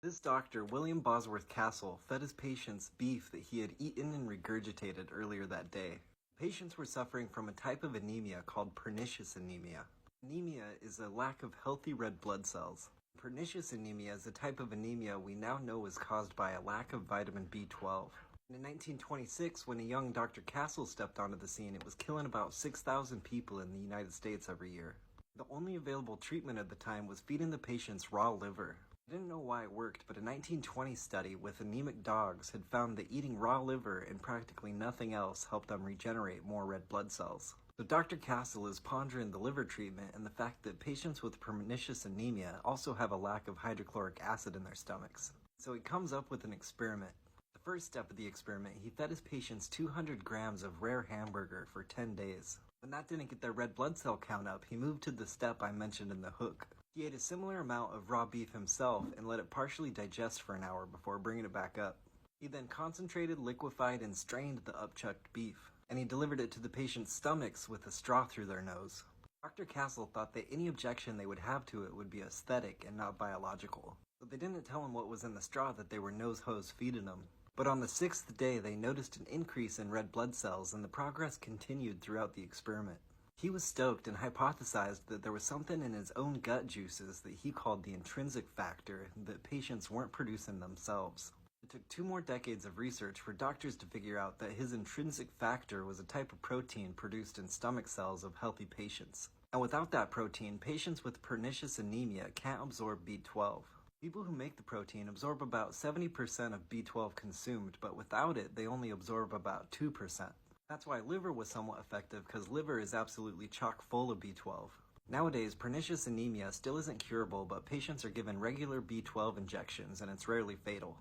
This doctor, William Bosworth Castle, fed his patients beef that he had eaten and regurgitated earlier that day. Patients were suffering from a type of anemia called pernicious anemia. Anemia is a lack of healthy red blood cells. Pernicious anemia is a type of anemia we now know is caused by a lack of vitamin B12. In 1926, when a young Dr. Castle stepped onto the scene, it was killing about 6,000 people in the United States every year. The only available treatment at the time was feeding the patients raw liver. I didn't know why it worked, but a 1920 study with anemic dogs had found that eating raw liver and practically nothing else helped them regenerate more red blood cells. So Dr. Castle is pondering the liver treatment and the fact that patients with pernicious anemia also have a lack of hydrochloric acid in their stomachs. So he comes up with an experiment. The first step of the experiment, he fed his patients 200 grams of rare hamburger for 10 days. When that didn't get their red blood cell count up, he moved to the step I mentioned in the hook. He ate a similar amount of raw beef himself and let it partially digest for an hour before bringing it back up. He then concentrated, liquefied, and strained the upchucked beef, and he delivered it to the patient's stomachs with a straw through their nose. Dr. Castle thought that any objection they would have to it would be aesthetic and not biological, but they didn't tell him what was in the straw that they were nose-hose feeding him. But on the 6th day, they noticed an increase in red blood cells, and the progress continued throughout the experiment. He was stoked and hypothesized that there was something in his own gut juices that he called the intrinsic factor that patients weren't producing themselves. It took 2 more decades of research for doctors to figure out that his intrinsic factor was a type of protein produced in stomach cells of healthy patients. And without that protein, patients with pernicious anemia can't absorb B12. People who make the protein absorb about 70% of B12 consumed, but without it, they only absorb about 2%. That's why liver was somewhat effective, because liver is absolutely chock full of B12. Nowadays, pernicious anemia still isn't curable, but patients are given regular B12 injections, and it's rarely fatal.